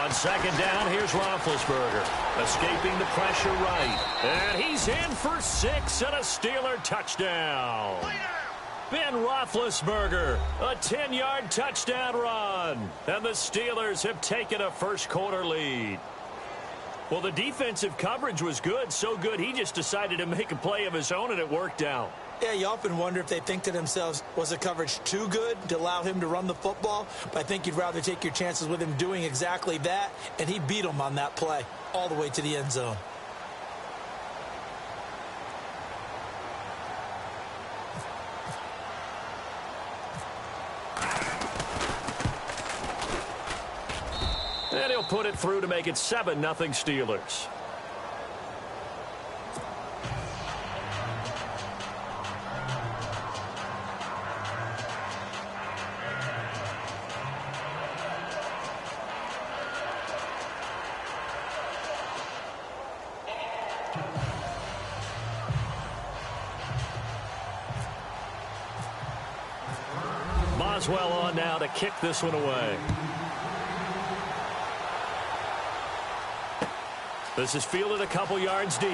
On second down, here's Roethlisberger. Escaping the pressure right. And he's in for 6 and a Steeler touchdown. Ben Roethlisberger, a 10-yard touchdown run. And the Steelers have taken a first-quarter lead. Well, the defensive coverage was good, so good he just decided to make a play of his own, and it worked out. Yeah, you often wonder if they think to themselves, was the coverage too good to allow him to run the football? But I think you'd rather take your chances with him doing exactly that, and he beat him on that play all the way to the end zone. And he'll put it through to make it 7-0 Steelers. Boswell on now to kick this one away. This is fielded a couple yards deep.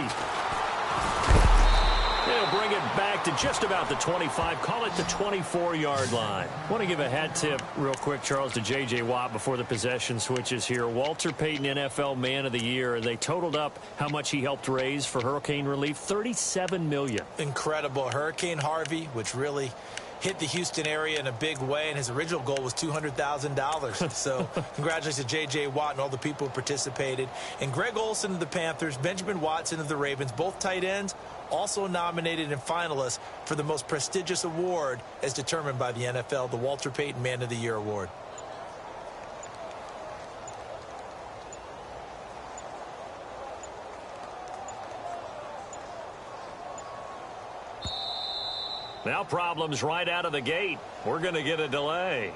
They'll bring it back to just about the 25. Call it the 24-yard line. I want to give a hat tip real quick, Charles, to J.J. Watt before the possession switches here. Walter Payton, NFL Man of the Year. They totaled up how much he helped raise for hurricane relief, $37 million. Incredible. Hurricane Harvey, which really hit the Houston area in a big way, and his original goal was $200,000. So congratulations to J.J. Watt and all the people who participated. And Greg Olsen of the Panthers, Benjamin Watson of the Ravens, both tight ends, also nominated and finalists for the most prestigious award as determined by the NFL, the Walter Payton Man of the Year Award. Now problems right out of the gate. We're going to get a delay.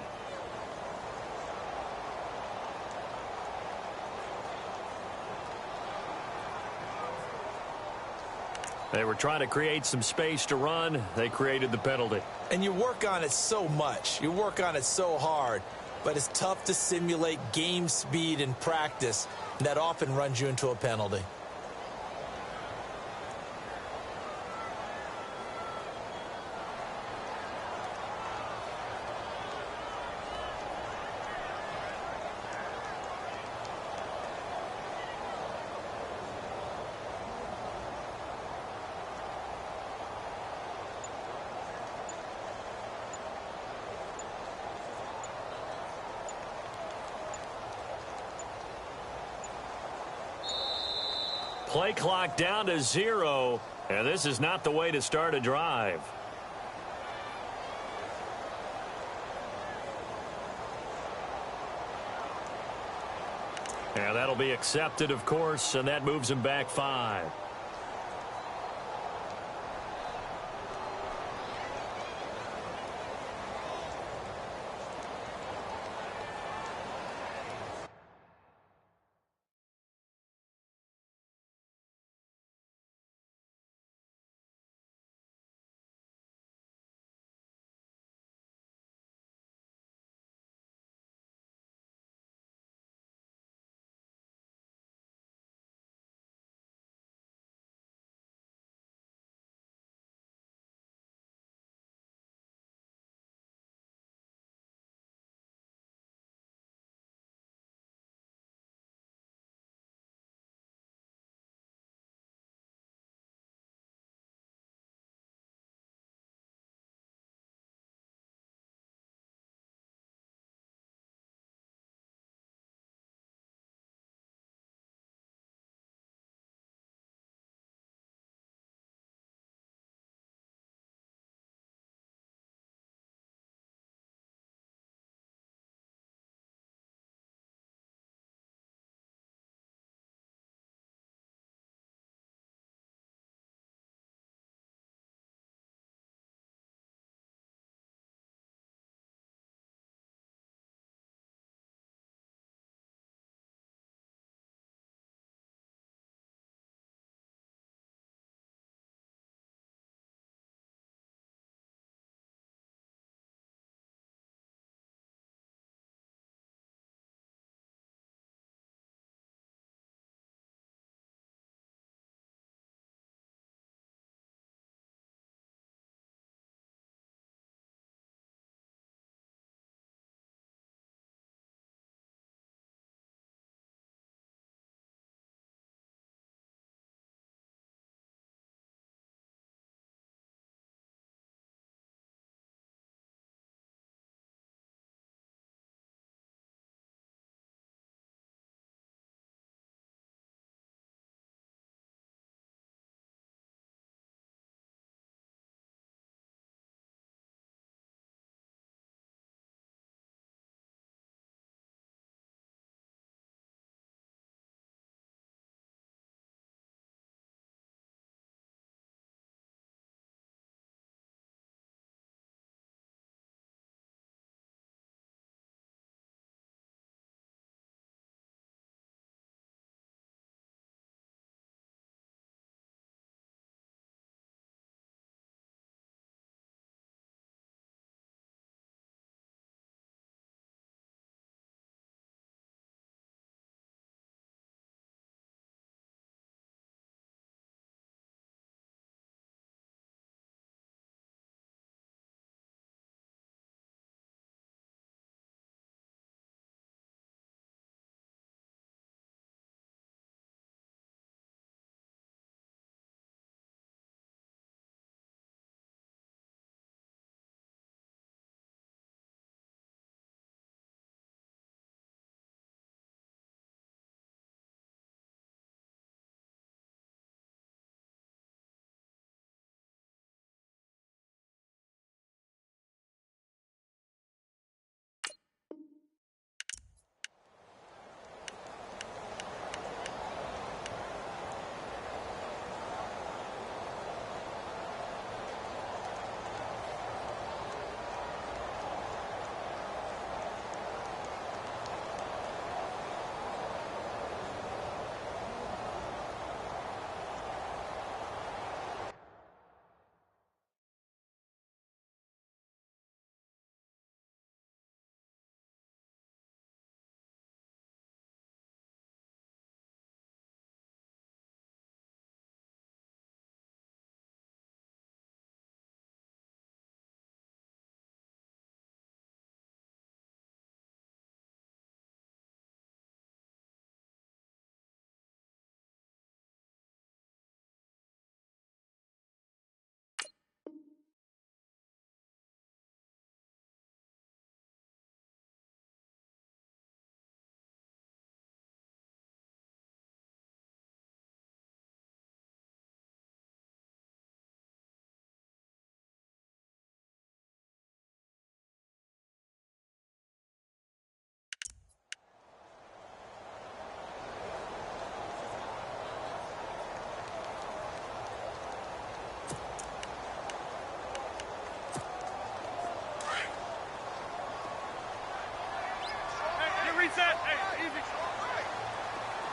They were trying to create some space to run. They created the penalty. And you work on it so much. You work on it so hard. But it's tough to simulate game speed in practice. And that often runs you into a penalty. Play clock down to 0, and this is not the way to start a drive. And that'll be accepted, of course, and that moves him back 5.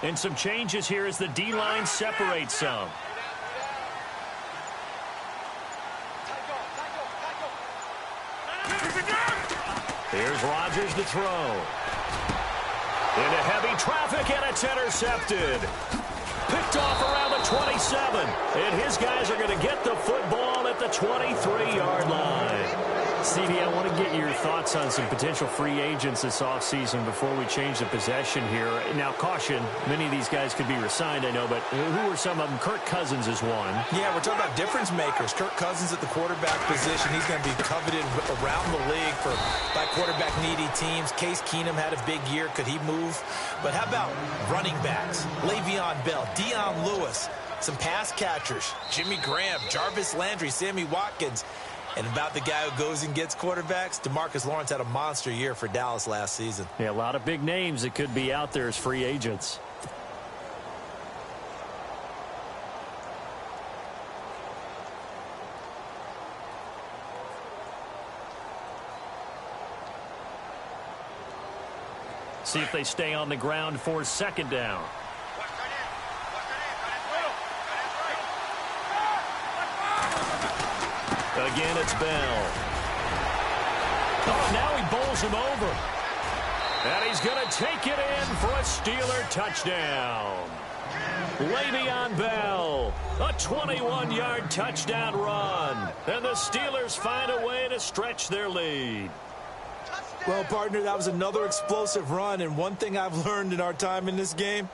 And some changes here as the D-line separates some. Here's Rodgers to throw. Into heavy traffic, and it's intercepted. Picked off around the 27. And his guys are going to get the football at the 23-yard line. Stevie, I want to get your thoughts on some potential free agents this offseason before we change the possession here. Now, caution, many of these guys could be re-signed, I know, but who are some of them? Kirk Cousins is one. Yeah, we're talking about difference makers. Kirk Cousins at the quarterback position. He's going to be coveted around the league by quarterback-needy teams. Case Keenum had a big year. Could he move? But how about running backs? Le'Veon Bell, Dion Lewis, some pass catchers, Jimmy Graham, Jarvis Landry, Sammy Watkins. And about the guy who goes and gets quarterbacks, DeMarcus Lawrence had a monster year for Dallas last season. Yeah, a lot of big names that could be out there as free agents. See if they stay on the ground for second down. Again, it's Bell. Oh, now he bowls him over. And he's going to take it in for a Steeler touchdown. Le'Veon Bell, a 21-yard touchdown run. And the Steelers find a way to stretch their lead. Well, partner, that was another explosive run. And one thing I've learned in our time in this game,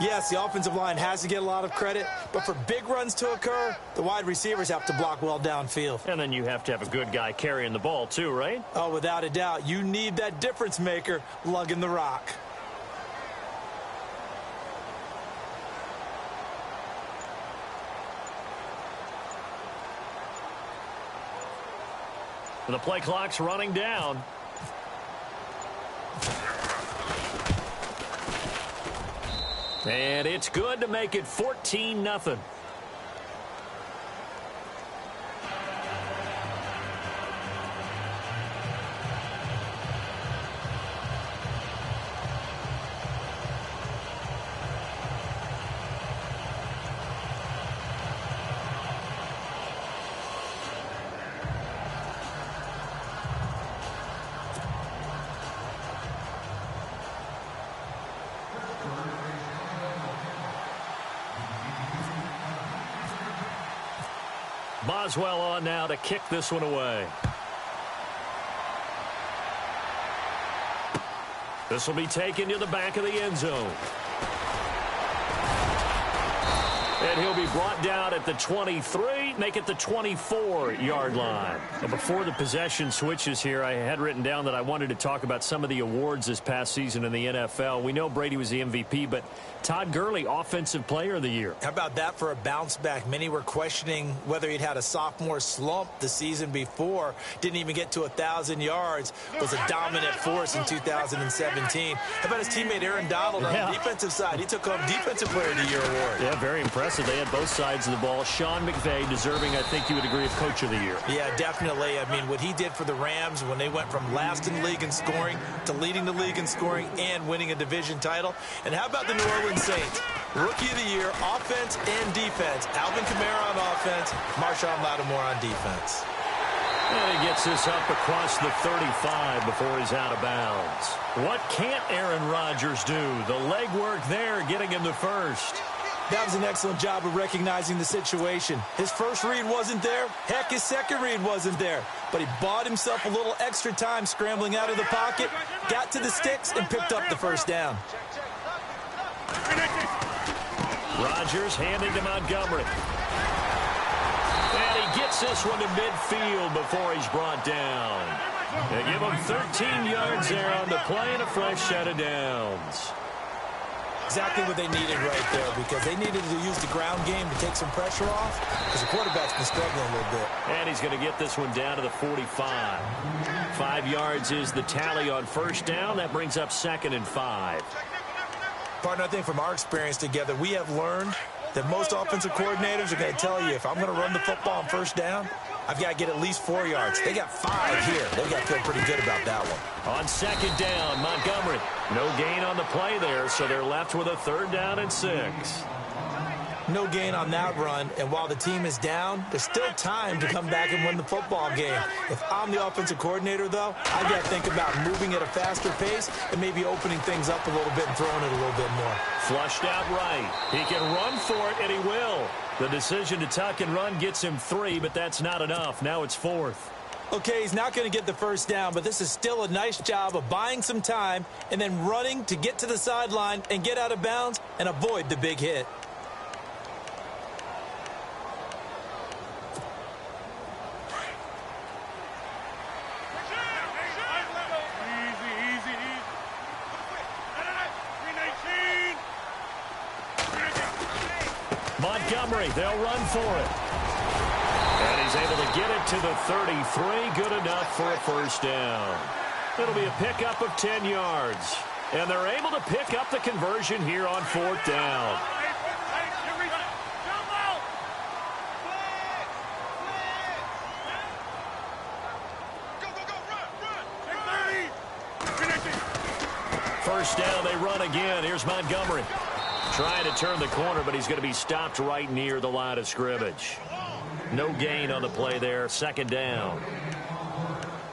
yes, the offensive line has to get a lot of credit, but for big runs to occur, the wide receivers have to block well downfield. And then you have to have a good guy carrying the ball too, right? Oh, without a doubt. You need that difference maker lugging the rock. The play clock's running down. And it's good to make it 14-0. Boswell on now to kick this one away. This will be taken to the back of the end zone. And he'll be brought down at the 23, make it the 24-yard line. And before the possession switches here, I had written down that I wanted to talk about some of the awards this past season in the NFL. We know Brady was the MVP, but Todd Gurley, Offensive Player of the Year. How about that for a bounce back? Many were questioning whether he'd had a sophomore slump the season before. Didn't even get to 1,000 yards. Was a dominant force in 2017. How about his teammate Aaron Donald on the defensive side? He took home Defensive Player of the Year award. Yeah, very impressive. They had both sides of the ball. Sean McVay deserving, I think you would agree, of Coach of the Year. Yeah, definitely. I mean, what he did for the Rams when they went from last in the league in scoring to leading the league in scoring and winning a division title. And how about the New Orleans Saints? Rookie of the Year, offense and defense. Alvin Kamara on offense, Marshawn Lattimore on defense. And he gets this up across the 35 before he's out of bounds. What can't Aaron Rodgers do? The legwork there getting him the first. That was an excellent job of recognizing the situation. His first read wasn't there. Heck, his second read wasn't there. But he bought himself a little extra time scrambling out of the pocket, got to the sticks, and picked up the first down. Rodgers handing to Montgomery. And he gets this one to midfield before he's brought down. They give him 13 yards there on the play and a fresh set of downs. Exactly what they needed right there, because they needed to use the ground game to take some pressure off, because the quarterback's been struggling a little bit. And he's going to get this one down to the 45. 5 yards is the tally on first down. That brings up 2nd and 5. Partner, I think from our experience together, we have learned that most offensive coordinators are going to tell you, if I'm going to run the football on first down, I've got to get at least 4 yards. They got 5 here. They've got to feel pretty good about that one. On second down, Montgomery. No gain on the play there, so they're left with a 3rd down and 6. No gain on that run, and while the team is down, there's still time to come back and win the football game. If I'm the offensive coordinator, though, I've got to think about moving at a faster pace and maybe opening things up a little bit and throwing it a little bit more. Flushed out right. He can run for it, and he will. The decision to tuck and run gets him 3, but that's not enough. Now it's 4th. Okay, he's not going to get the 1st down, but this is still a nice job of buying some time and then running to get to the sideline and get out of bounds and avoid the big hit. Montgomery, they'll run for it. And he's able to get it to the 33. Good enough for a 1st down. It'll be a pickup of 10 yards. And they're able to pick up the conversion here on 4th down. First down, they run again. Here's Montgomery. Trying to turn the corner, but he's going to be stopped right near the line of scrimmage. No gain on the play there. 2nd down.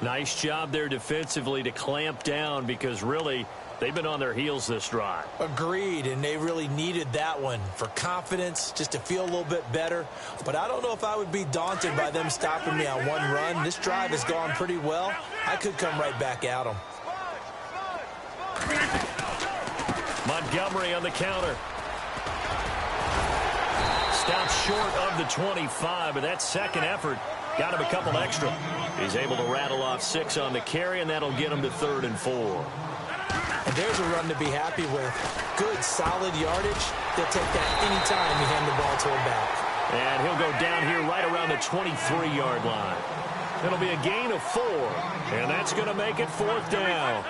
Nice job there defensively to clamp down because really they've been on their heels this drive. Agreed, and they really needed that one for confidence, just to feel a little bit better. But I don't know if I would be daunted by them stopping me on one run. This drive has gone pretty well. I could come right back at them. Montgomery on the counter. Stopped short of the 25, but that second effort got him a couple extra. He's able to rattle off 6 on the carry, and that'll get him to 3rd and 4. And there's a run to be happy with. Good, solid yardage. They'll take that anytime you hand the ball to him back. And he'll go down here right around the 23-yard line. It'll be a gain of 4, and that's going to make it 4th down.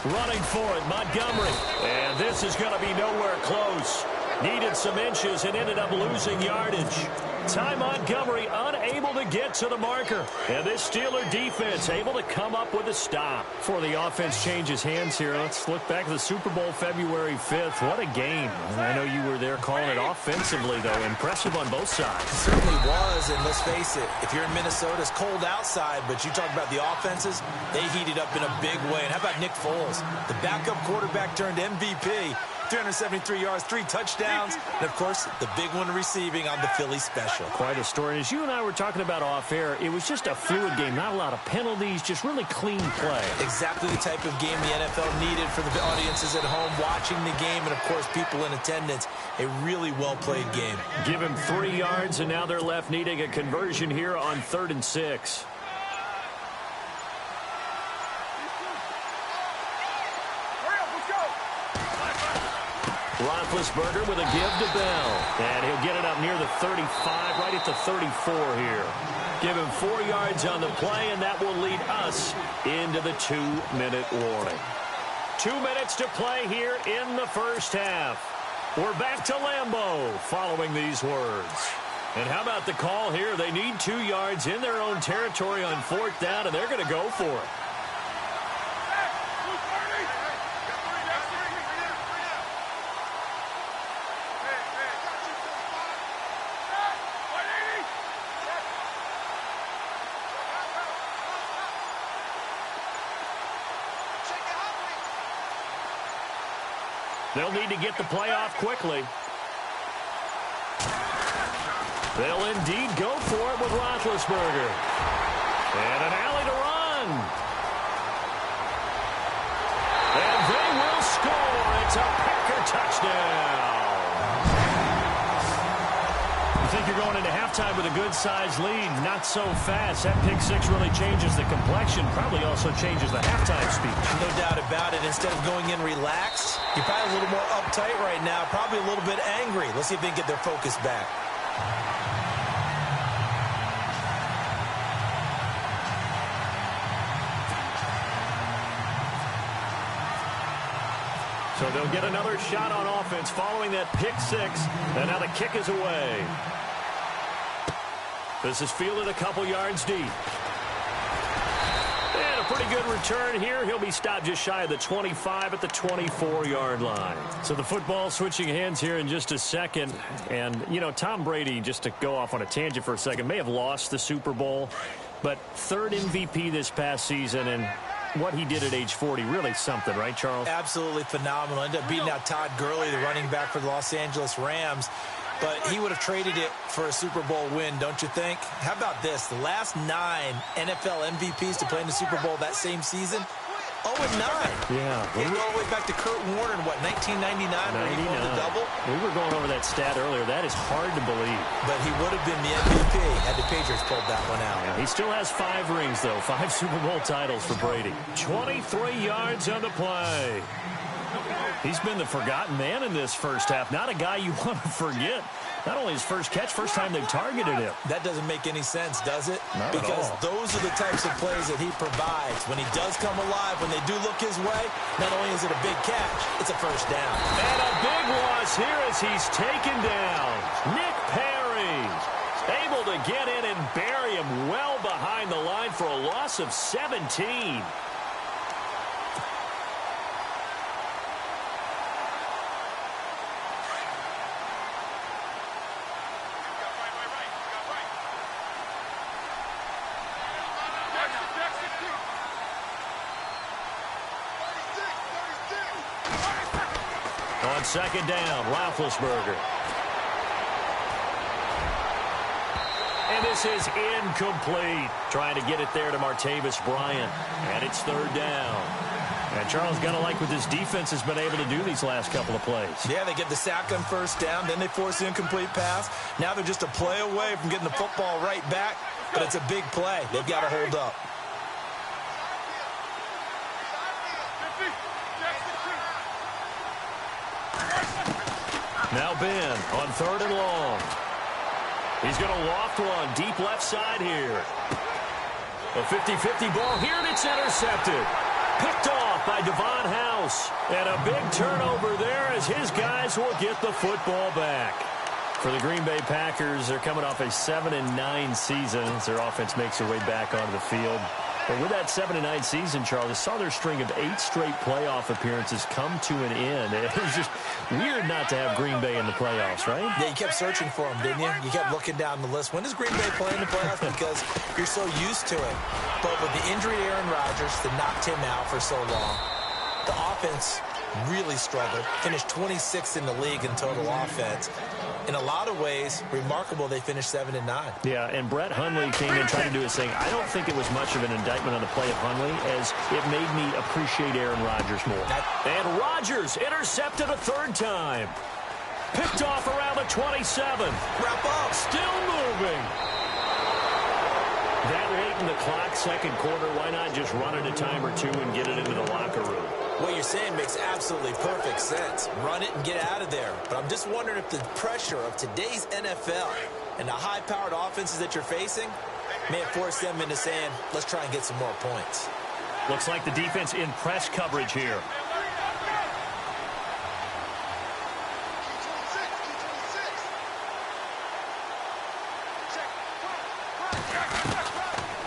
Running for it, Montgomery. And this is going to be nowhere close. Needed some inches and ended up losing yardage. Ty Montgomery unable to get to the marker. And this Steeler defense able to come up with a stop. Before the offense changes hands here, let's look back to the Super Bowl February 5th. What a game. I know you were there calling it offensively, though. Impressive on both sides. It certainly was, and let's face it, if you're in Minnesota, it's cold outside, but you talk about the offenses, they heated up in a big way. And how about Nick Foles? The backup quarterback turned MVP. 373 yards, 3 touchdowns, and, of course, the big one receiving on the Philly special. Quite a story. As you and I were talking about off air, it was just a fluid game. Not a lot of penalties, just really clean play. Exactly the type of game the NFL needed for the audiences at home watching the game and, of course, people in attendance. A really well-played game. Give him 3 yards, and now they're left needing a conversion here on 3rd and 6. Roethlisberger with a give to Bell. And he'll get it up near the 35, right at the 34 here. Give him 4 yards on the play, and that will lead us into the 2-minute warning. 2 minutes to play here in the first half. We're back to Lambeau following these words. And how about the call here? They need 2 yards in their own territory on 4th down, and they're going to go for it. They'll need to get the play off quickly. They'll indeed go for it with Roethlisberger. And an alley to run. And they will score. It's a Packer touchdown. You think you're going into halftime with a good-sized lead. Not so fast. That pick six really changes the complexion. Probably also changes the halftime speech. No doubt about it. Instead of going in relaxed, you're probably a little more uptight right now. Probably a little bit angry. Let's see if they can get their focus back. So they'll get another shot on offense following that pick six. And now the kick is away. This is fielded a couple yards deep. And a pretty good return here. He'll be stopped just shy of the 25 at the 24-yard line. So the football switching hands here in just a second. And, you know, Tom Brady, just to go off on a tangent for a second, may have lost the Super Bowl, but third MVP this past season, and what he did at age 40, really something, right, Charles? Absolutely phenomenal. Ended up beating out Todd Gurley, the running back for the Los Angeles Rams. But he would have traded it for a Super Bowl win, don't you think? How about this? The last 9 NFL MVPs to play in the Super Bowl that same season, 0-9. Yeah. We go all the way back to Kurt Warner in, what, 1999 when he won the double? We were going over that stat earlier. That is hard to believe. But he would have been the MVP had the Patriots pulled that one out. Yeah, he still has 5 rings, though. 5 Super Bowl titles for Brady. 23 yards on the play. He's been the forgotten man in this first half. Not a guy you want to forget. Not only his first catch, first time they've targeted him. That doesn't make any sense, does it? Not because at all. Those are the types of plays that he provides. When he does come alive, when they do look his way, not only is it a big catch, it's a first down. And a big loss here as he's taken down. Nick Perry able to get in and bury him well behind the line for a loss of 17. On second down, Roethlisberger. And this is incomplete. Trying to get it there to Martavis Bryant. And it's third down. And Charles, got to like what this defense has been able to do these last couple of plays. Yeah, they get the sack on first down, then they force the incomplete pass. Now they're just a play away from getting the football right back, but it's a big play. They've got to hold up. Now Ben on third and long. He's going to loft one deep left side here. A 50-50 ball here, and it's intercepted. Picked off by Devon House. And a big turnover there as his guys will get the football back. For the Green Bay Packers, they're coming off a 7-9 season as their offense makes their way back onto the field. But with that 7-9 season, Charles, they saw their string of 8 straight playoff appearances come to an end. It was just weird not to have Green Bay in the playoffs, right? Yeah, you kept searching for them, didn't you? You kept looking down the list. When does Green Bay play in the playoffs? Because you're so used to it. But with the injury to Aaron Rodgers that knocked him out for so long, the offense really struggled. Finished 26th in the league in total offense. In a lot of ways, remarkable they finished 7-9. Yeah, and Brett Hundley came in trying to do his thing. I don't think it was much of an indictment on the play of Hundley, as it made me appreciate Aaron Rodgers more. And Rodgers intercepted a third time. Picked off around the 27. Wrap up. Still moving. That late in the clock, second quarter, why not just run it a time or two and get it into the locker room? What you're saying makes absolutely perfect sense. Run it and get out of there. But I'm just wondering if the pressure of today's NFL and the high-powered offenses that you're facing may have forced them into saying, let's try and get some more points. Looks like the defense in press coverage here.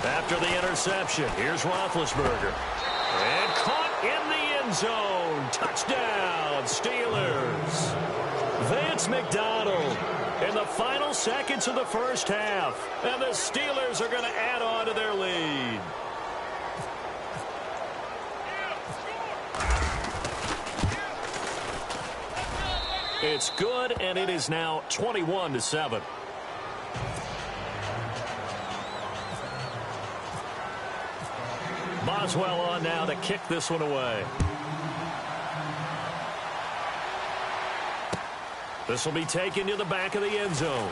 After the interception, here's Roethlisberger. And caught in the end zone. Touchdown, Steelers. Vance McDonald in the final seconds of the first half. And the Steelers are going to add on to their lead. It's good, and it is now 21-7. Boswell on now to kick this one away. This will be taken to the back of the end zone.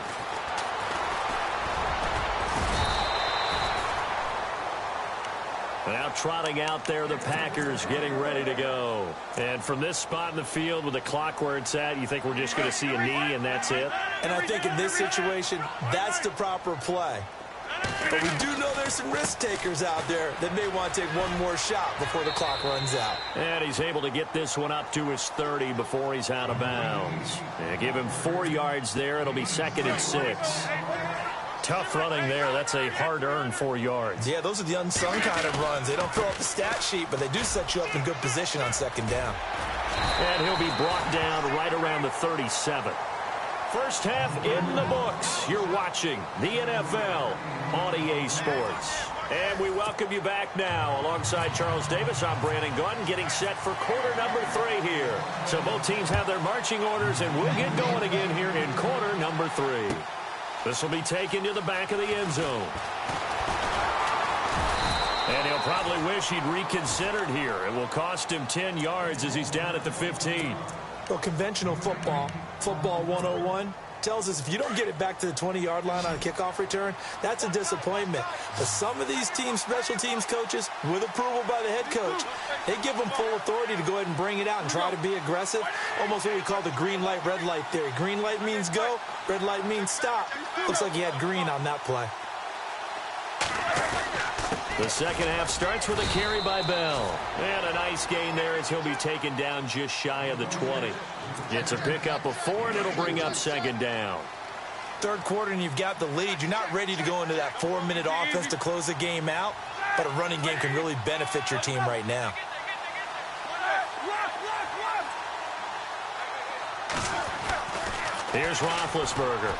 Now trotting out there, the Packers getting ready to go. And from this spot in the field with the clock where it's at, you think we're just going to see a knee and that's it? And I think in this situation, that's the proper play. But we do know there's some risk takers out there that may want to take one more shot before the clock runs out. And he's able to get this one up to his 30 before he's out of bounds. And give him 4 yards there. It'll be 2nd and 6. Tough running there. That's a hard-earned 4 yards. Yeah, those are the unsung kind of runs. They don't fill up the stat sheet, but they do set you up in good position on 2nd down. And he'll be brought down right around the 37. First half in the books. You're watching the NFL on EA Sports. And we welcome you back now. Alongside Charles Davis, I'm Brandon Gunn, getting set for quarter number 3 here. So both teams have their marching orders, and we'll get going again here in quarter number 3. This will be taken to the back of the end zone. And he'll probably wish he'd reconsidered here. It will cost him 10 yards as he's down at the 15. Well, conventional football 101, tells us if you don't get it back to the 20-yard line on a kickoff return, that's a disappointment. But some of these teams, special teams coaches, with approval by the head coach, they give them full authority to go ahead and bring it out and try to be aggressive, almost what we call the green light, red light theory. Green light means go, red light means stop. Looks like he had green on that play. The second half starts with a carry by Bell. And a nice gain there as he'll be taken down just shy of the 20. It's a pickup of 4, and it'll bring up 2nd down. Third quarter, and you've got the lead. You're not ready to go into that 4-minute offense to close the game out, but a running game can really benefit your team right now. Here's Roethlisberger.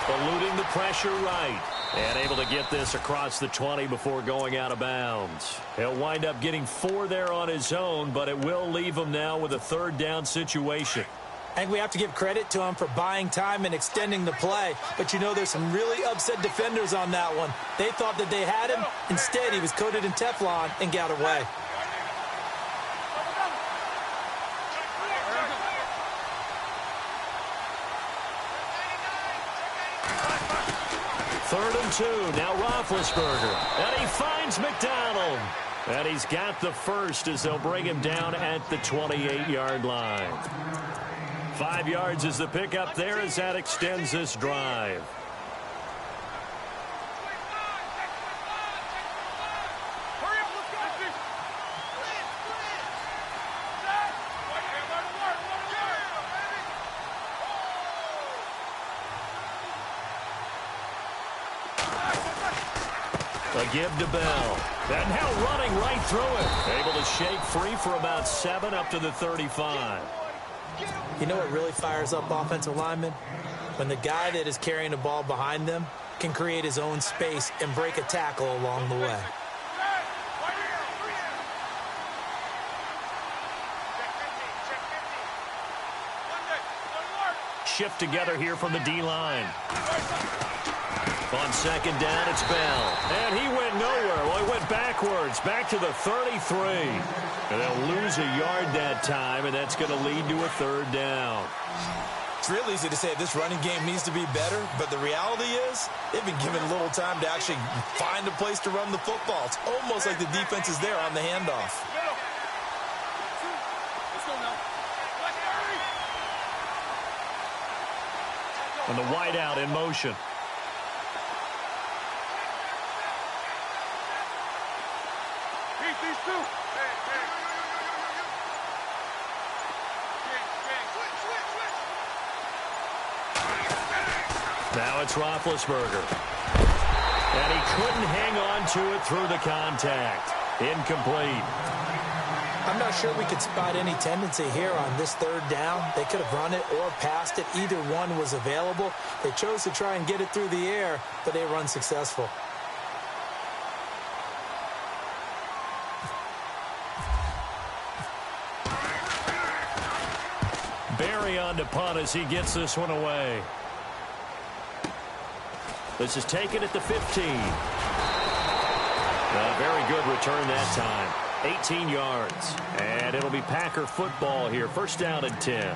Eluding the pressure right. And able to get this across the 20 before going out of bounds. He'll wind up getting 4 there on his own, but it will leave him now with a 3rd down situation. I think we have to give credit to him for buying time and extending the play. But, you know, there's some really upset defenders on that one. They thought that they had him. Instead, he was coated in Teflon and got away. Third and 2. Now Roethlisberger. And he finds McDonald. And he's got the first as they'll bring him down at the 28-yard line. 5 yards is the pickup there as that extends this drive. A give to Bell. And now running right through it. Able to shake free for about 7 up to the 35. You know what really fires up offensive linemen? When the guy that is carrying the ball behind them can create his own space and break a tackle along the way. Shift together here from the D-line. On 2nd down, it's Bell. And he went nowhere. Well, he went backwards, back to the 33. And they'll lose a yard that time, and that's going to lead to a 3rd down. It's real easy to say this running game needs to be better, but the reality is they've been given little time to actually find a place to run the football. It's almost like the defense is there on the handoff. And the wideout in motion. Now it's Roethlisberger. And he couldn't hang on to it through the contact. Incomplete. I'm not sure we could spot any tendency here on this 3rd down. They could have run it or passed it. Either one was available. They chose to try and get it through the air, but they were unsuccessful. Barry on to punt as he gets this one away. This is taken at the 15. A very good return that time. 18 yards. And it'll be Packer football here. 1st down and 10.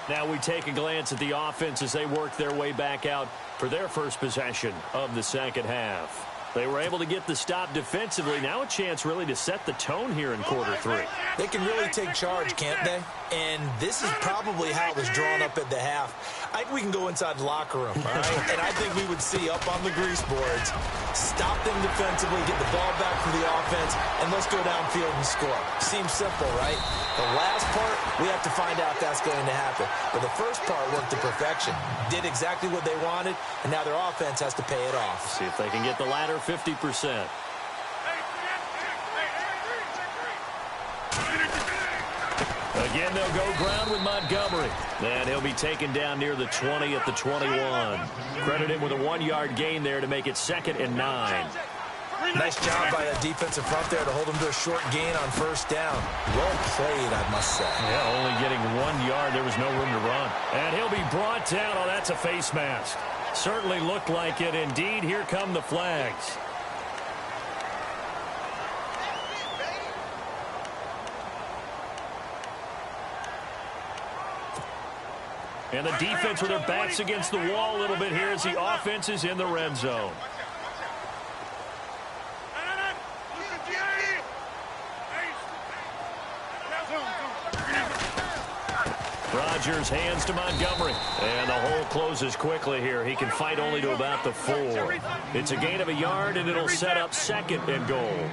Now we take a glance at the offense as they work their way back out for their first possession of the 2nd half. They were able to get the stop defensively. Now a chance really to set the tone here in quarter 3. They can really take charge, can't they? And this is probably how it was drawn up at the half. I think we can go inside the locker room, all right? And I think we would see up on the grease boards, stop them defensively, get the ball back from the offense, and let's go downfield and score. Seems simple, right? The last part, we have to find out if that's going to happen. But the first part worked to perfection. Did exactly what they wanted, and now their offense has to pay it off. See if they can get the latter 50%. Again, they'll go ground with Montgomery. And he'll be taken down near the 20 at the 21. Credit him with a 1-yard gain there to make it 2nd and 9. Nice job by the defensive front there to hold him to a short gain on first down. Well played, I must say. Yeah, only getting 1 yard. There was no room to run. And he'll be brought down. Oh, that's a face mask. Certainly looked like it. Indeed, here come the flags. And the defense with their backs against the wall a little bit here as the offense is in the red zone. Rodgers hands to Montgomery. And the hole closes quickly here. He can fight only to about the 4. It's a gain of a yard, and it'll set up 2nd and goal.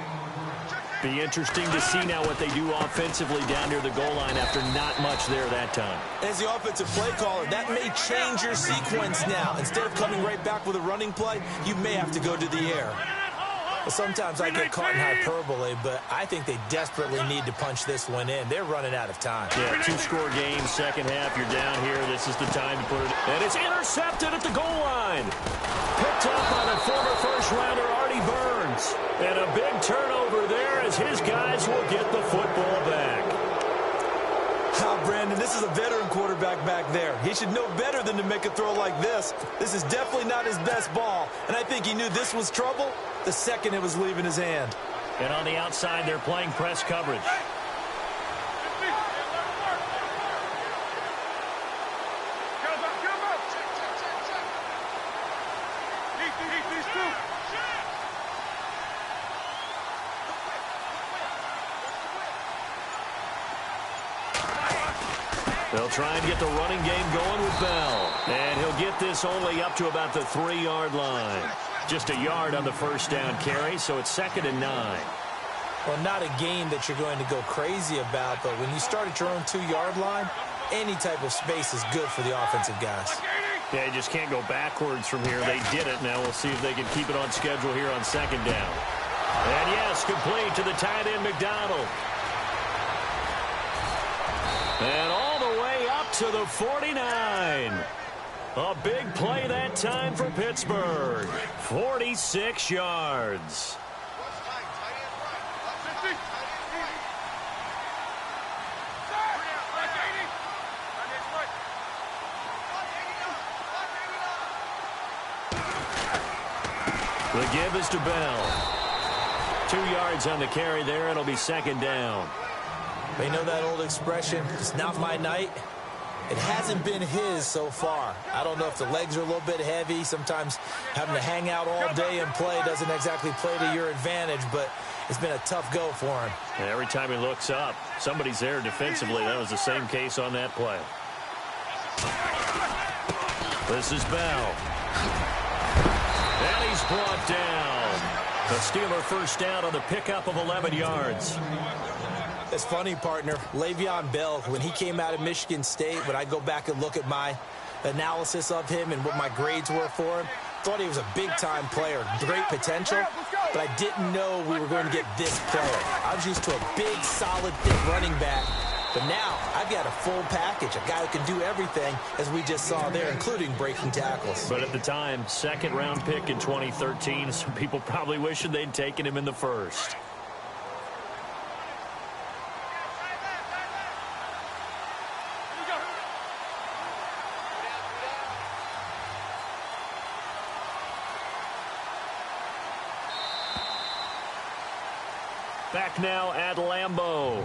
Be interesting to see now what they do offensively down near the goal line after not much there that time. As the offensive play caller, that may change your sequence now. Instead of coming right back with a running play, you may have to go to the air. Well, sometimes I get caught in hyperbole, but I think they desperately need to punch this one in. They're running out of time. Yeah, 2-score game, second half. You're down here. This is the time to put it. And it's intercepted at the goal line. Picked up by the former first-rounder, Artie Burns. And a big turnover there as his guys will get the football back. Brandon, this is a veteran quarterback back there. He should know better than to make a throw like this. This is definitely not his best ball, and I think he knew this was trouble the second it was leaving his hand. And on the outside, they're playing press coverage. They'll try and get the running game going with Bell. And he'll get this only up to about the 3-yard line. Just a yard on the first down carry, so it's 2nd and 9. Well, not a game that you're going to go crazy about, but when you start at your own 2-yard line, any type of space is good for the offensive guys. Yeah, you just can't go backwards from here. They did it. Now we'll see if they can keep it on schedule here on 2nd down. And yes, complete to the tight end, McDonald. And all the way up to the 49. A big play that time for Pittsburgh. 46 yards. The give is to Bell. 2 yards on the carry there. It'll be 2nd down. They know that old expression, it's not my night. It hasn't been his so far. I don't know if the legs are a little bit heavy. Sometimes having to hang out all day and play doesn't exactly play to your advantage, but it's been a tough go for him. And every time he looks up, somebody's there defensively. That was the same case on that play. This is Bell. And he's brought down. The Steeler first down on the pickup of 11 yards. It's funny, partner. Le'Veon Bell, when he came out of Michigan State, when I go back and look at my analysis of him and what my grades were for him, thought he was a big-time player, great potential, but I didn't know we were going to get this player. I was used to a big, solid, thick running back, but now I've got a full package, a guy who can do everything, as we just saw there, including breaking tackles. But at the time, 2nd-round pick in 2013, some people probably wishing they'd taken him in the 1st. Back now at Lambeau.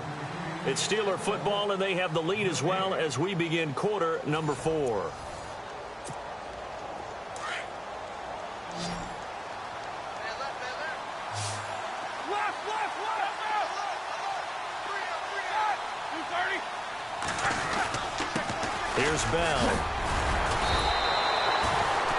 It's Steeler football, and they have the lead as well as we begin quarter number 4. Here's Bell.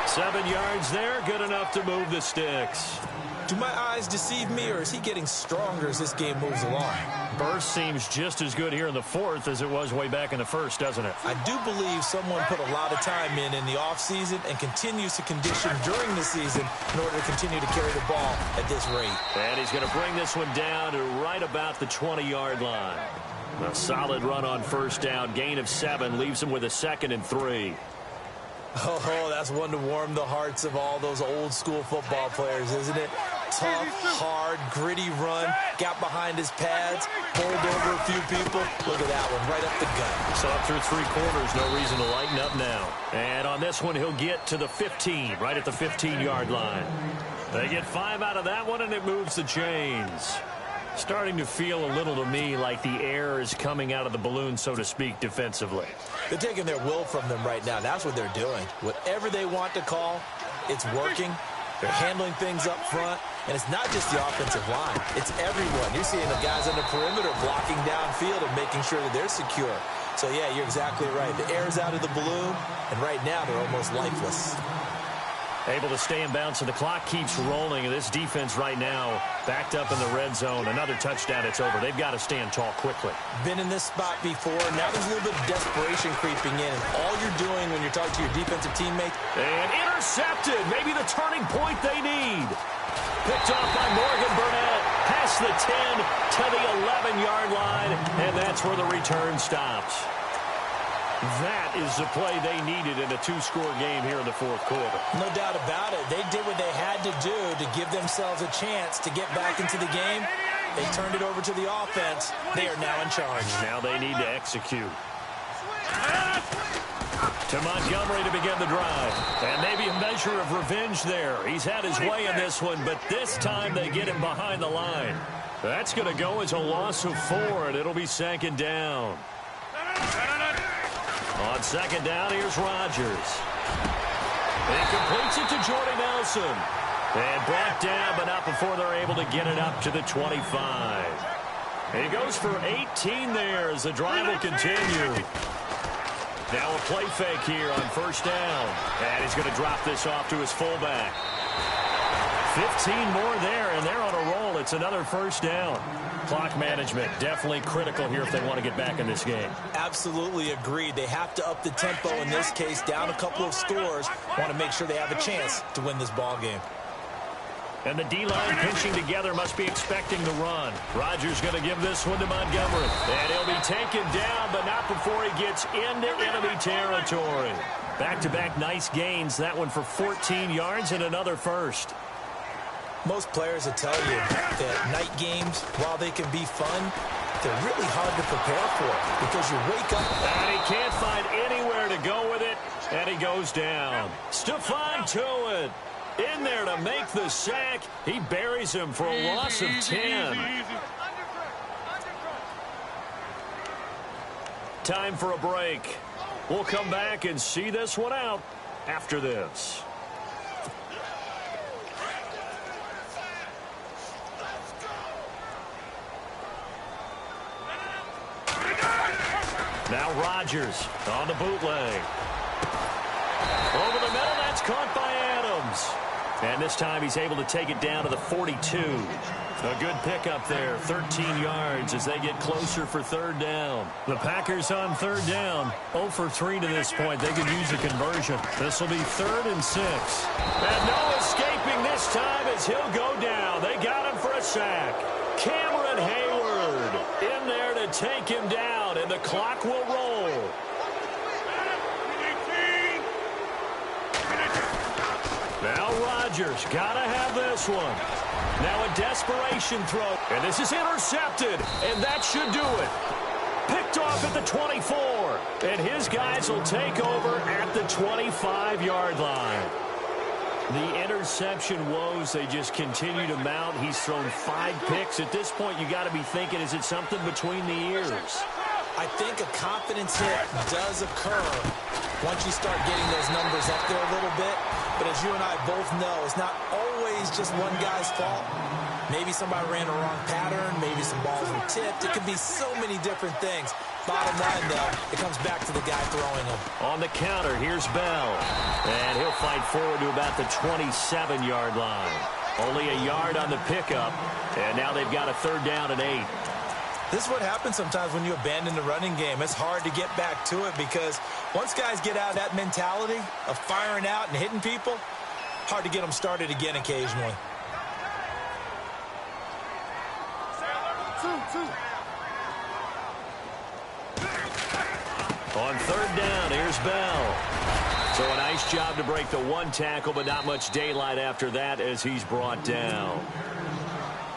7 yards there, good enough to move the sticks. Do my eyes deceive me, or is he getting stronger as this game moves along? Burst seems just as good here in the fourth as it was way back in the first, doesn't it? I do believe someone put a lot of time in the offseason and continues to condition during the season in order to continue to carry the ball at this rate. And he's going to bring this one down to right about the 20-yard line. A solid run on first down, gain of 7, leaves him with a 2nd and 3. Oh, that's one to warm the hearts of all those old-school football players, isn't it? Tough, hard, gritty run, got behind his pads, bowled over a few people. Look at that one, right up the gut. So up through 3 quarters, no reason to lighten up now. And on this one, he'll get to the 15, right at the 15-yard line. They get 5 out of that one, and it moves the chains. Starting to feel a little to me like the air is coming out of the balloon, so to speak, defensively. They're taking their will from them right now. That's what they're doing. Whatever they want to call, it's working. They're handling things up front. And it's not just the offensive line. It's everyone. You're seeing the guys on the perimeter blocking downfield and making sure that they're secure. So, yeah, you're exactly right. The air's out of the balloon, and right now they're almost lifeless. Able to stay in bounds, and the clock keeps rolling. And this defense right now backed up in the red zone. Another touchdown, it's over. They've got to stand tall quickly. Been in this spot before. Now there's a little bit of desperation creeping in. And all you're doing when you're talking to your defensive teammates. And intercepted. Maybe the turning point they need. Picked off by Morgan Burnett. Past the 10 to the 11-yard line. And that's where the return stops. That is the play they needed in a 2-score game here in the fourth quarter. No doubt about it. They did what they had to do to give themselves a chance to get back into the game. They turned it over to the offense. They are now in charge. Now they need to execute. To Montgomery to begin the drive. And maybe a measure of revenge there. He's had his way in this one, but this time they get him behind the line. That's going to go as a loss of 4, and it'll be 2nd down. On 2nd down, here's Rodgers. He completes it to Jordy Nelson. And brought down, but not before they're able to get it up to the 25. He goes for 18 there as the drive will continue. Now a play fake here on first down. And he's going to drop this off to his fullback. 15 more there, and they're on a roll. It's another first down. Clock management definitely critical here if they want to get back in this game. Absolutely agreed. They have to up the tempo in this case, down a couple of scores. Want to make sure they have a chance to win this ball game. And the D-line pinching together must be expecting the run. Rodgers going to give this one to Montgomery. And he'll be taken down, but not before he gets into enemy territory. Back-to-back nice gains. That one for 14 yards and another first. Most players will tell you that night games, while they can be fun, they're really hard to prepare for because you wake up. And he can't find anywhere to go with it, and he goes down. Stephon Tuitt in there to make the sack. He buries him for a loss of 10. Time for a break. We'll come back and see this one out after this. Now Rodgers on the bootleg. Over the middle, that's caught by Adams. And this time he's able to take it down to the 42. A good pickup there, 13 yards as they get closer for 3rd down. The Packers on 3rd down, 0 for 3 to this point. They could use a conversion. This will be 3rd and 6. And no escaping this time as he'll go down. They got him for a sack. Cameron Hayward in there to take him down, and the clock will roll. Now Rodgers got to have this one. Now a desperation throw, and this is intercepted, and that should do it. Picked off at the 24, and his guys will take over at the 25-yard line. The interception woes, they just continue to mount. He's thrown 5 picks. At this point, you got to be thinking, is it something between the ears? I think a confidence hit does occur once you start getting those numbers up there a little bit. But as you and I both know, it's not always just one guy's fault. Maybe somebody ran a wrong pattern. Maybe some balls were tipped. It could be so many different things. Bottom line, though, it comes back to the guy throwing them. On the counter, here's Bell. And he'll fight forward to about the 27-yard line. Only a yard on the pickup, and now they've got a 3rd down and 8. This is what happens sometimes when you abandon the running game. It's hard to get back to it because once guys get out of that mentality of firing out and hitting people, hard to get them started again occasionally. On 3rd down, here's Bell. So a nice job to break the 1 tackle, but not much daylight after that as he's brought down.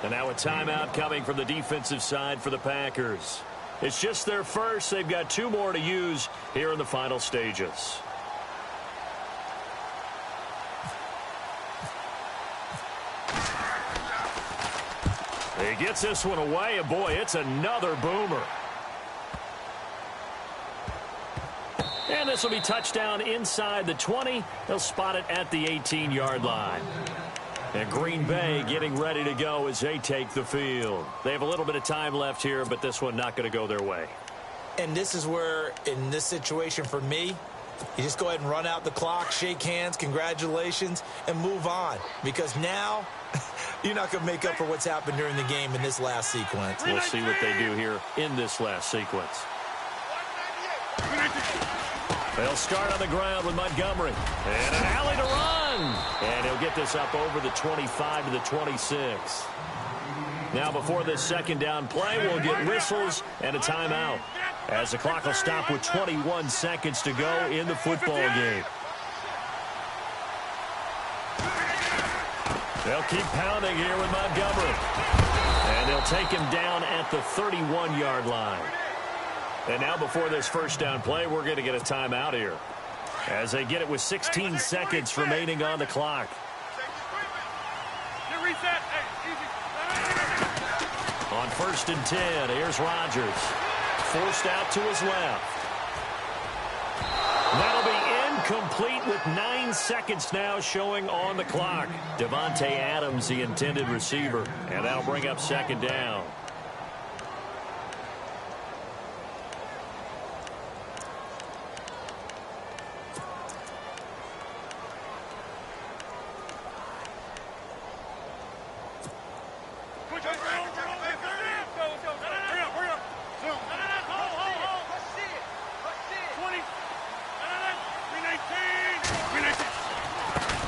And now a timeout coming from the defensive side for the Packers. It's just their first. They've got 2 more to use here in the final stages. He gets this one away, and boy, it's another boomer. And this will be touchdown inside the 20. They'll spot it at the 18-yard line. And Green Bay getting ready to go as they take the field. They have a little bit of time left here, but this one not going to go their way. And this is where, in this situation for me, you just go ahead and run out the clock, shake hands, congratulations, and move on. Because now you're not going to make up for what's happened during the game in this last sequence. We'll see what they do here in this last sequence. They'll start on the ground with Montgomery. And an alley to run. And he'll get this up over the 25 to the 26. Now before this 2nd down play, we'll get whistles and a timeout, as the clock will stop with 21 seconds to go in the football game. They'll keep pounding here with Montgomery. And they'll take him down at the 31-yard line. And now before this 1st down play, we're going to get a timeout here, as they get it with 16 seconds remaining on the clock. On 1st and 10, here's Rodgers. Forced out to his left. That'll be incomplete with 9 seconds now showing on the clock. Devontae Adams, the intended receiver, and that'll bring up 2nd down.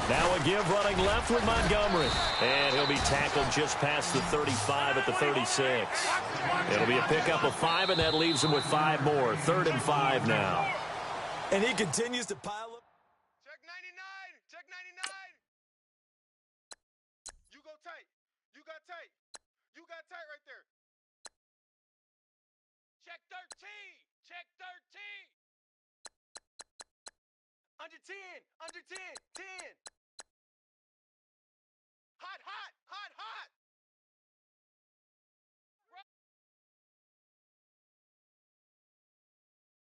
Now a give running left with Montgomery. And he'll be tackled just past the 35 at the 36. It'll be a pickup of 5, and that leaves him with 5 more. 3rd and 5 now. And he continues to pile up. Check 99. Check 99. You go tight. You got tight. You got tight right there. Check 13. Check 13. Under 10. Under 10. 10. Hot, hot, hot, hot.